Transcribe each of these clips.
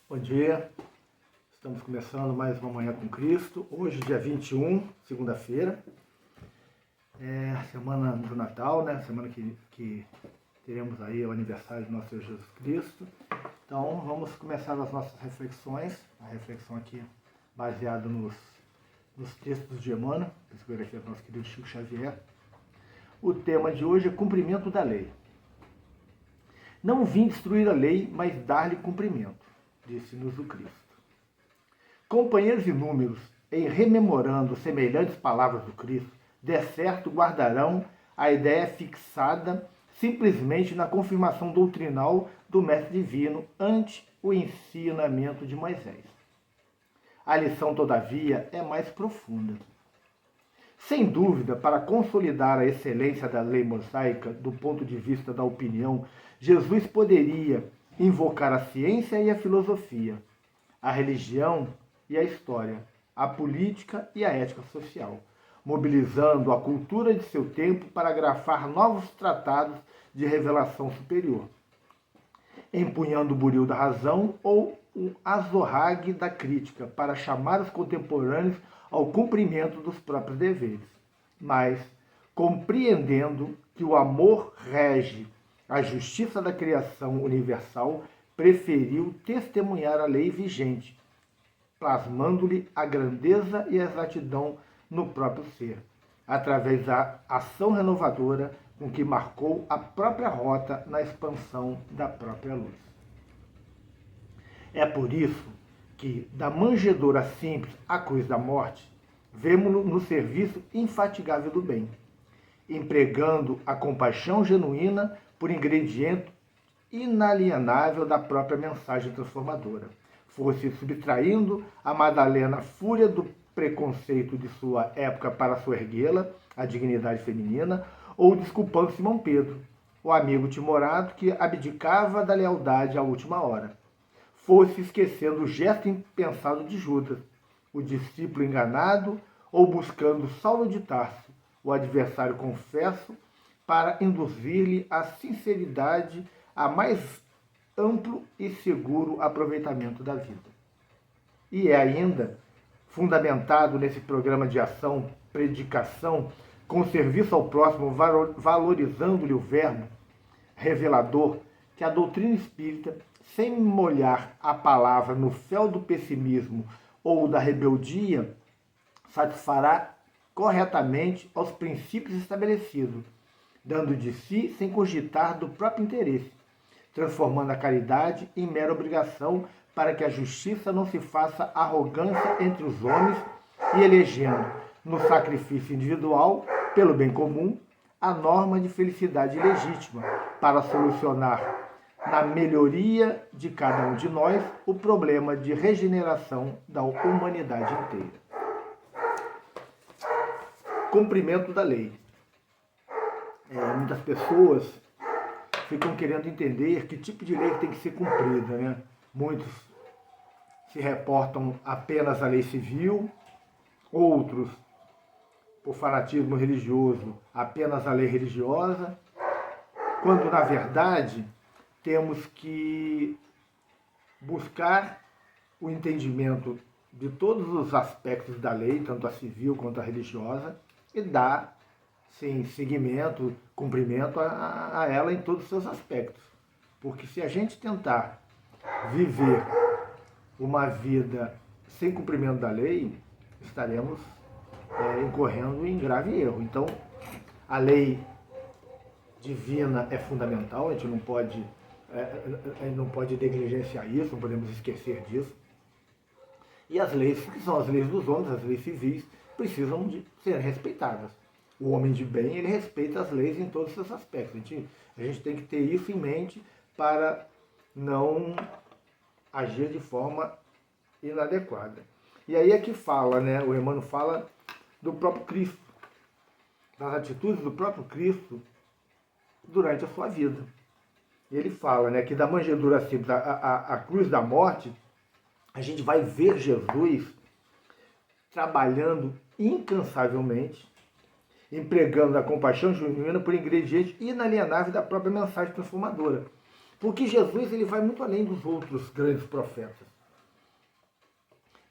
Bom dia, estamos começando mais uma Manhã com Cristo. Hoje, dia 21, segunda-feira, semana do Natal, né? Semana que teremos aí o aniversário do nosso Senhor Jesus Cristo. Então, vamos começar as nossas reflexões. A reflexão aqui baseada nos textos de Emmanuel, escolhido aqui do nosso querido Chico Xavier. O tema de hoje é cumprimento da lei. Não vim destruir a lei, mas dar-lhe cumprimento, disse-nos o Cristo. Companheiros inúmeros, em rememorando semelhantes palavras do Cristo, de certo guardarão a ideia fixada simplesmente na confirmação doutrinal do Mestre Divino ante o ensinamento de Moisés. A lição, todavia, é mais profunda. Sem dúvida, para consolidar a excelência da lei mosaica do ponto de vista da opinião, Jesus poderia invocar a ciência e a filosofia, a religião e a história, a política e a ética social, mobilizando a cultura de seu tempo para grafar novos tratados de revelação superior, empunhando o buril da razão ou o azorrague da crítica para chamar os contemporâneos ao cumprimento dos próprios deveres, mas, compreendendo que o amor rege a justiça da criação universal, preferiu testemunhar a lei vigente, plasmando-lhe a grandeza e a exatidão no próprio ser, através da ação renovadora com que marcou a própria rota na expansão da própria luz. É por isso que, da manjedoura simples à cruz da morte, vemo-lo no serviço infatigável do bem, empregando a compaixão genuína por ingrediente inalienável da própria mensagem transformadora, fosse subtraindo a Madalena fúria do preconceito de sua época para soerguê-la, a dignidade feminina, ou desculpando Simão Pedro, o amigo timorado que abdicava da lealdade à última hora, fosse esquecendo o gesto impensado de Judas, o discípulo enganado, ou buscando Saulo de Tarso, o adversário confesso, para induzir-lhe a sinceridade a mais amplo e seguro aproveitamento da vida. E é ainda fundamentado nesse programa de ação, predicação, com serviço ao próximo, valorizando-lhe o verbo revelador, que a doutrina espírita, sem molhar a palavra no fel do pessimismo ou da rebeldia, satisfará corretamente aos princípios estabelecidos, dando de si sem cogitar do próprio interesse, transformando a caridade em mera obrigação para que a justiça não se faça arrogância entre os homens e elegendo, no sacrifício individual, pelo bem comum, a norma de felicidade legítima para solucionar, na melhoria de cada um de nós, o problema de regeneração da humanidade inteira. Cumprimento da lei. Muitas pessoas ficam querendo entender que tipo de lei tem que ser cumprida, né? Muitos se reportam apenas à lei civil, outros, por fanatismo religioso, apenas à lei religiosa, quando, na verdade, temos que buscar o entendimento de todos os aspectos da lei, tanto a civil quanto a religiosa, e dar, sim, seguimento, cumprimento a ela em todos os seus aspectos. Porque se a gente tentar viver uma vida sem cumprimento da lei, estaremos incorrendo em grave erro. Então, a lei divina é fundamental, a gente não pode negligenciar isso, não podemos esquecer disso. E as leis, que são as leis dos homens, as leis civis, precisam de ser respeitadas. O homem de bem, ele respeita as leis em todos os seus aspectos. A gente tem que ter isso em mente para não agir de forma inadequada. E aí é que fala, né? O Emmanuel fala do próprio Cristo, das atitudes do próprio Cristo durante a sua vida. Ele fala, né, que da manjedoura simples à cruz da morte, a gente vai ver Jesus trabalhando incansavelmente, empregando a compaixão genuína por ingrediente inalienável da própria mensagem transformadora. Porque Jesus, ele vai muito além dos outros grandes profetas.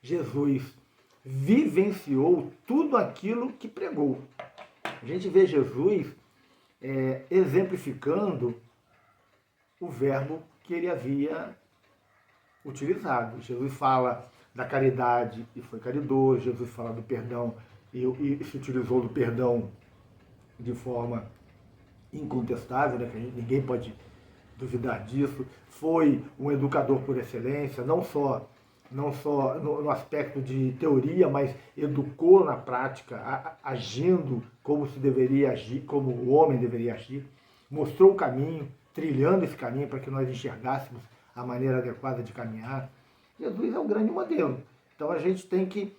Jesus vivenciou tudo aquilo que pregou. A gente vê Jesus exemplificando o verbo que ele havia utilizado. Jesus fala da caridade e foi caridoso, Jesus fala do perdão e se utilizou do perdão de forma incontestável, né? Ninguém pode duvidar disso. Foi um educador por excelência, não só no aspecto de teoria, mas educou na prática, agindo como se deveria agir, como o homem deveria agir, mostrou o caminho, trilhando esse caminho para que nós enxergássemos a maneira adequada de caminhar. Jesus é o grande modelo. Então a gente tem que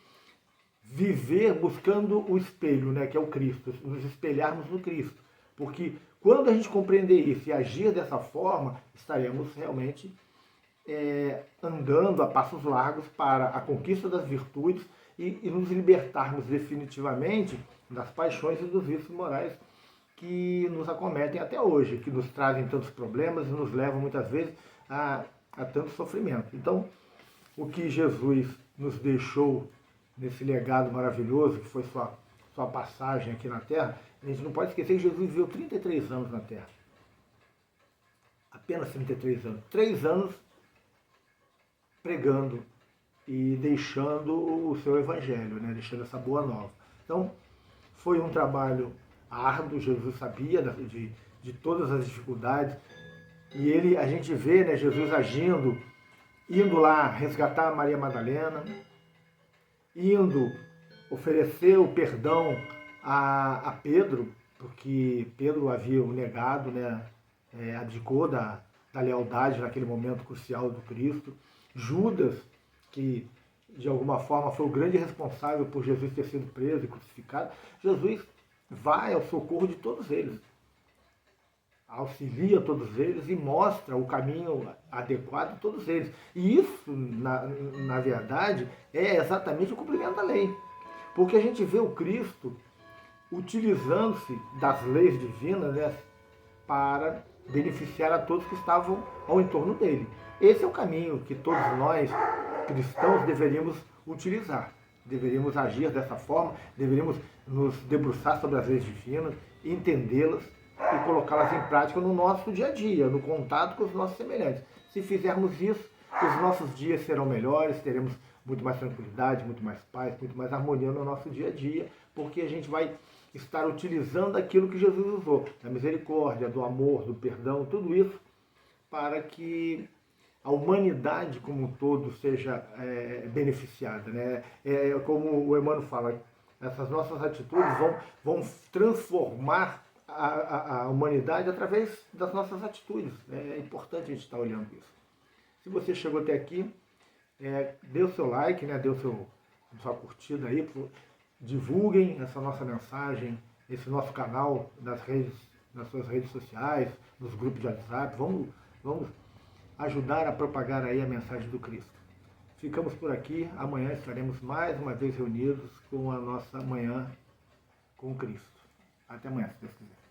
viver buscando o espelho, né, que é o Cristo, nos espelharmos no Cristo. Porque quando a gente compreender isso e agir dessa forma, estaremos realmente andando a passos largos para a conquista das virtudes e nos libertarmos definitivamente das paixões e dos vícios morais que nos acometem até hoje, que nos trazem tantos problemas e nos levam muitas vezes a tanto sofrimento. Então, o que Jesus nos deixou nesse legado maravilhoso, que foi sua passagem aqui na Terra, a gente não pode esquecer que Jesus viveu 33 anos na Terra. Apenas 33 anos. 3 anos pregando e deixando o seu evangelho, né? Deixando essa boa nova. Então, foi um trabalho árduo, Jesus sabia de todas as dificuldades, e a gente vê, né, Jesus agindo, indo lá resgatar Maria Madalena, indo oferecer o perdão a Pedro, porque Pedro havia o negado, né, abdicou da lealdade naquele momento crucial do Cristo. Judas, que de alguma forma foi o grande responsável por Jesus ter sido preso e crucificado, Jesus vai ao socorro de todos eles, auxilia todos eles e mostra o caminho adequado a todos eles. E isso, na verdade, é exatamente o cumprimento da lei. Porque a gente vê o Cristo utilizando-se das leis divinas, né, para beneficiar a todos que estavam ao entorno dele. Esse é o caminho que todos nós, cristãos, deveríamos utilizar. Deveríamos agir dessa forma, deveríamos nos debruçar sobre as leis divinas, entendê-las e colocá-las em prática no nosso dia a dia, no contato com os nossos semelhantes. Se fizermos isso, os nossos dias serão melhores, teremos muito mais tranquilidade, muito mais paz, muito mais harmonia no nosso dia a dia, porque a gente vai estar utilizando aquilo que Jesus usou, da misericórdia, do amor, do perdão, tudo isso para que a humanidade como um todo seja beneficiada, né? Como o Emmanuel fala, essas nossas atitudes vão transformar a humanidade através das nossas atitudes. É importante a gente estar olhando isso. Se você chegou até aqui, dê o seu like, né? Dê sua curtida aí, divulguem essa nossa mensagem, esse nosso canal nas suas redes sociais, nos grupos de WhatsApp. Vamos ajudar a propagar aí a mensagem do Cristo. Ficamos por aqui. Amanhã estaremos mais uma vez reunidos com a nossa manhã com Cristo. Até amanhã, se Deus quiser.